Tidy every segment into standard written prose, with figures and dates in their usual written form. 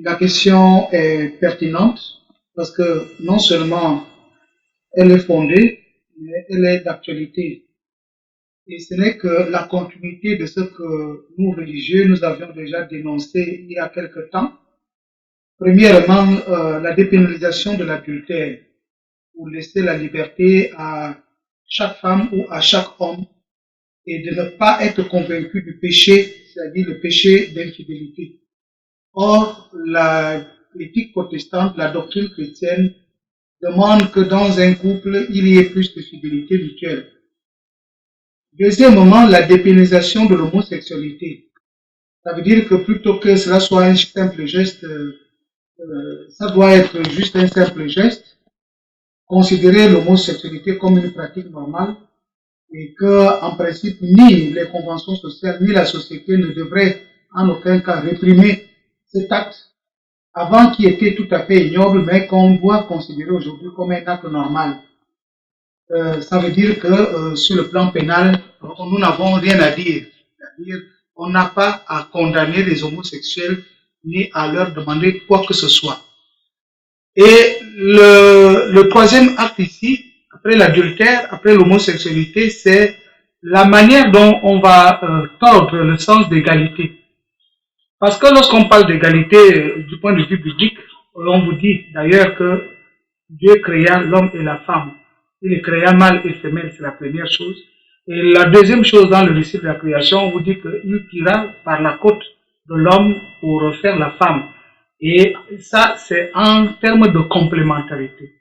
La question est pertinente parce que non seulement elle est fondée, mais elle est d'actualité. Et ce n'est que la continuité de ce que nous, religieux, nous avions déjà dénoncé il y a quelque temps. Premièrement, la dépénalisation de l'adultère, pour laisser la liberté à chaque femme ou à chaque homme et de ne pas être convaincu du péché, c'est-à-dire le péché d'infidélité. Or, l'éthique protestante, la doctrine chrétienne demande que dans un couple, il y ait plus de fidélité mutuelle. Deuxièmement, la dépénalisation de l'homosexualité. Ça veut dire que plutôt que cela soit un simple geste, ça doit être juste un simple geste, considérer l'homosexualité comme une pratique normale et que, en principe, ni les conventions sociales ni la société ne devraient en aucun cas réprimer cet acte avant qui était tout à fait ignoble, mais qu'on doit considérer aujourd'hui comme un acte normal. Ça veut dire que sur le plan pénal, nous n'avons rien à dire. C'est-à-dire, on n'a pas à condamner les homosexuels ni à leur demander quoi que ce soit. Et le troisième acte ici, après l'adultère, après l'homosexualité, c'est la manière dont on va tordre le sens d'égalité. Parce que lorsqu'on parle d'égalité du point de vue biblique, on vous dit d'ailleurs que Dieu créa l'homme et la femme. Il les créa mâle et femelle, c'est la première chose. Et la deuxième chose dans le récit de la création, on vous dit qu'il tira par la côte de l'homme pour refaire la femme. Et ça, c'est en termes de complémentarité.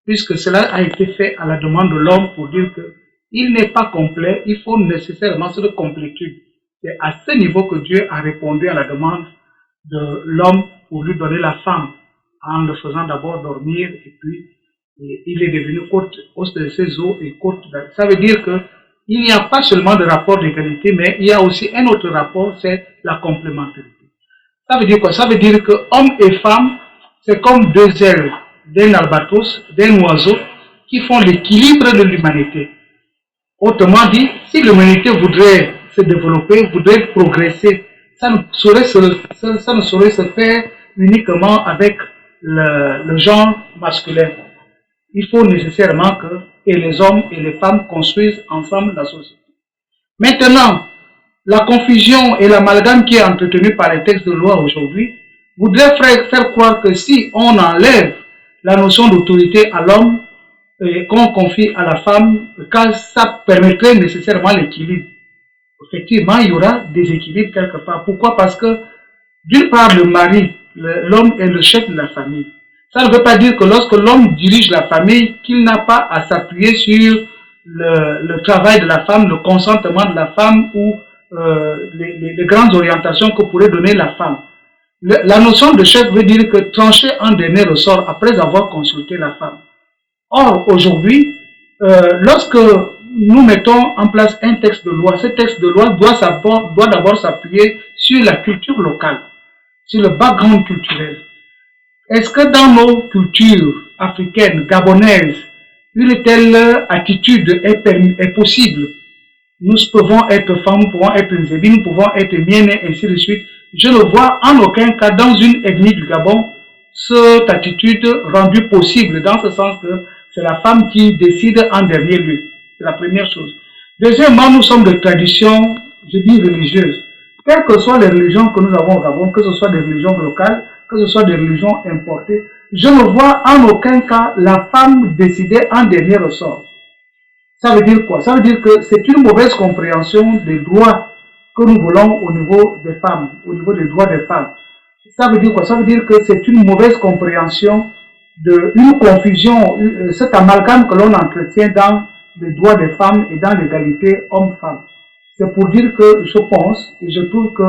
Puisque cela a été fait à la demande de l'homme pour dire qu'il n'est pas complet, il faut nécessairement cette complétude. C'est à ce niveau que Dieu a répondu à la demande de l'homme pour lui donner la femme, en le faisant d'abord dormir, et puis il est devenu côte, os de ses os et côte. Ça veut dire qu'il n'y a pas seulement de rapport d'égalité, mais il y a aussi un autre rapport, c'est la complémentarité. Ça veut dire quoi? Ça veut dire que hommes et femmes, c'est comme deux ailes d'un albatros, d'un oiseau, qui font l'équilibre de l'humanité. Autrement dit, si l'humanité voudrait se développer, voudrait progresser, ça ne saurait se faire uniquement avec le genre masculin. Il faut nécessairement que les hommes et les femmes construisent ensemble la société. Maintenant, la confusion et l'amalgame qui est entretenu par les textes de loi aujourd'hui voudrait faire croire que si on enlève la notion d'autorité à l'homme et qu'on confie à la femme, car ça permettrait nécessairement l'équilibre. Effectivement, il y aura des équilibres quelque part. Pourquoi? Parce que, d'une part, le mari, l'homme est le chef de la famille. Ça ne veut pas dire que lorsque l'homme dirige la famille, qu'il n'a pas à s'appuyer sur le travail de la femme, le consentement de la femme ou les grandes orientations que pourrait donner la femme. La notion de chef veut dire que trancher en dernier ressort après avoir consulté la femme. Or, aujourd'hui, lorsque nous mettons en place un texte de loi, ce texte de loi doit d'abord s'appuyer sur la culture locale, sur le background culturel. Est-ce que dans nos cultures africaines, gabonaises, une telle attitude est possible? Nous pouvons être femmes, nous pouvons être zébi, nous pouvons être miennes, et ainsi de suite. Je ne vois en aucun cas dans une ethnie du Gabon cette attitude rendue possible, dans ce sens que c'est la femme qui décide en dernier lieu. C'est la première chose. Deuxièmement, nous sommes de tradition, je dis religieuse. Quelles que soient les religions que nous avons au Gabon, que ce soit des religions locales, que ce soit des religions importées, je ne vois en aucun cas la femme décider en dernier ressort. Ça veut dire quoi? Ça veut dire que c'est une mauvaise compréhension des droits que nous voulons au niveau des femmes, au niveau des droits des femmes. Ça veut dire quoi? Ça veut dire que c'est une mauvaise compréhension une confusion, cet amalgame que l'on entretient dans les droits des femmes et dans l'égalité homme-femme. C'est pour dire que je pense et je trouve que,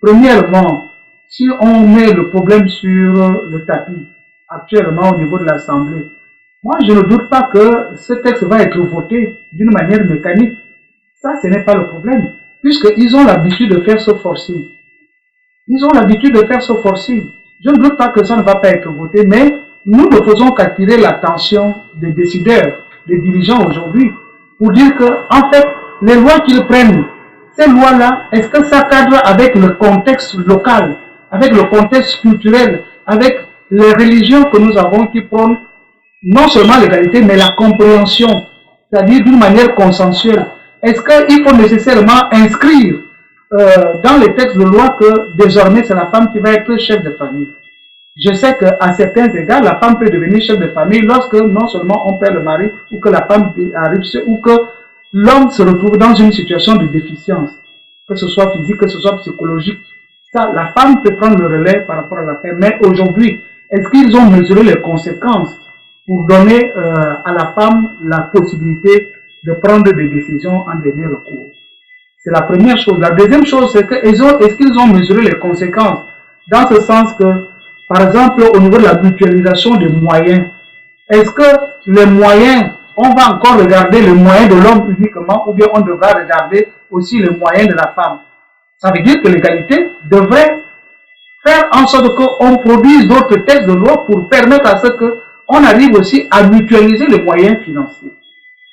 premièrement, si on met le problème sur le tapis, actuellement au niveau de l'Assemblée, moi je ne doute pas que ce texte va être voté d'une manière mécanique. Ça, ce n'est pas le problème, puisqu'ils ont l'habitude de faire ce forcing. Ils ont l'habitude de faire ce forcing. Je ne doute pas que ça ne va pas être voté, mais nous ne faisons qu'attirer l'attention des décideurs, des dirigeants aujourd'hui, pour dire que, en fait, les lois qu'ils prennent, ces lois-là, est-ce que ça cadre avec le contexte local, avec le contexte culturel, avec les religions que nous avons qui prônent non seulement l'égalité, mais la compréhension, c'est-à-dire d'une manière consensuelle. Est-ce qu'il faut nécessairement inscrire dans les textes de loi que désormais c'est la femme qui va être chef de famille? Je sais qu'à certains égards, la femme peut devenir chef de famille lorsque non seulement on perd le mari, ou que la femme arrive, ou que l'homme se retrouve dans une situation de déficience, que ce soit physique, que ce soit psychologique. Ça, la femme peut prendre le relais par rapport à la femme. Mais aujourd'hui, est-ce qu'ils ont mesuré les conséquences pour donner à la femme la possibilité de prendre des décisions en dernier recours? C'est la première chose. La deuxième chose, c'est que est-ce qu'ils ont mesuré les conséquences dans ce sens que, par exemple, au niveau de la mutualisation des moyens, est-ce que les moyens, on va encore regarder les moyens de l'homme uniquement, ou bien on devra regarder aussi les moyens de la femme? Ça veut dire que l'égalité devrait faire en sorte qu'on produise d'autres textes de loi pour permettre à ce qu'on arrive aussi à mutualiser les moyens financiers.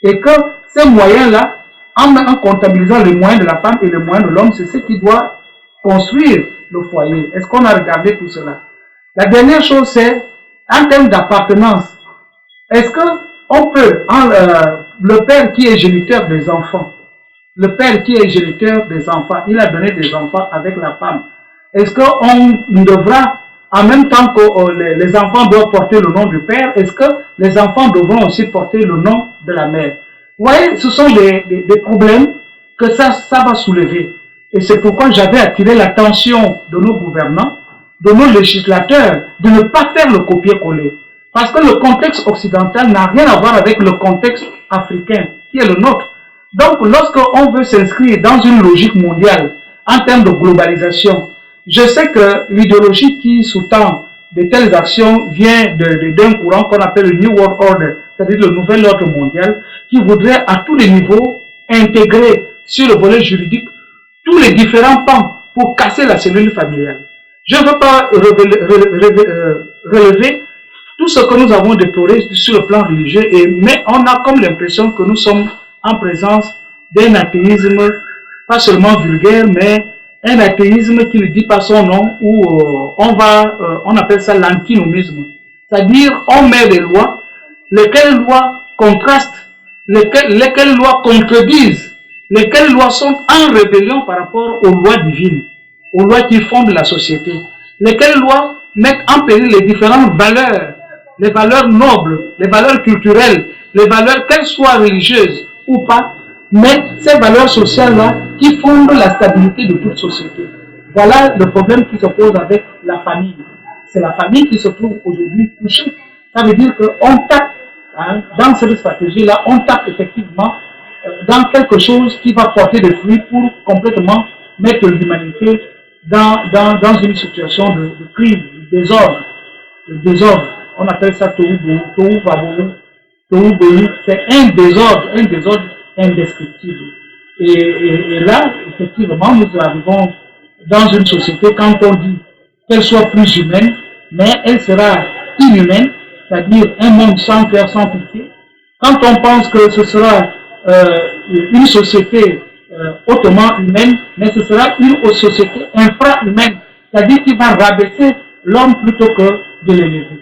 Et que ces moyens-là, en comptabilisant les moyens de la femme et les moyens de l'homme, c'est ce qui doit construire le foyer. Est-ce qu'on a regardé tout cela? La dernière chose, c'est en termes d'appartenance. Est-ce qu'on peut, le père qui est géniteur des enfants, le père qui est géniteur des enfants, il a donné des enfants avec la femme. Est-ce qu'on devra, en même temps que les enfants doivent porter le nom du père, est-ce que les enfants devront aussi porter le nom de la mère? Vous voyez, ce sont des problèmes que ça va soulever. Et c'est pourquoi j'avais attiré l'attention de nos gouvernants, de nos législateurs, de ne pas faire le copier-coller. Parce que le contexte occidental n'a rien à voir avec le contexte africain, qui est le nôtre. Donc, lorsqu'on veut s'inscrire dans une logique mondiale, en termes de globalisation, je sais que l'idéologie qui sous-tend de telles actions vient d'un courant qu'on appelle le New World Order, c'est-à-dire le nouvel ordre mondial, qui voudrait à tous les niveaux intégrer sur le volet juridique tous les différents pans pour casser la cellule familiale. Je ne veux pas relever tout ce que nous avons déploré sur le plan religieux, mais on a comme l'impression que nous sommes en présence d'un athéisme, pas seulement vulgaire, mais un athéisme qui ne dit pas son nom, où on appelle ça l'antinomisme. C'est-à-dire, on met des lois, lesquelles lois contrastent, lesquelles lois contredisent, lesquelles lois sont en rébellion par rapport aux lois divines, aux lois qui fondent la société, lesquelles lois mettent en péril les différentes valeurs, les valeurs nobles, les valeurs culturelles, les valeurs, qu'elles soient religieuses ou pas, mais ces valeurs sociales-là qui fondent la stabilité de toute société. Voilà le problème qui se pose avec la famille. C'est la famille qui se trouve aujourd'hui touchée. Ça veut dire qu'on tape, dans cette stratégie-là, on tape effectivement dans quelque chose qui va porter des fruits pour complètement mettre l'humanité dans une situation de crise, de désordre. On appelle ça Tohu Vabohu. C'est un désordre indescriptible. Et là, effectivement, nous arrivons dans une société, quand on dit qu'elle soit plus humaine, mais elle sera inhumaine, c'est-à-dire un monde sans cœur, sans pitié. Quand on pense que ce sera une société hautement humaine, mais ce sera une société infra-humaine, c'est-à-dire qui va rabaisser l'homme plutôt que de l'élever.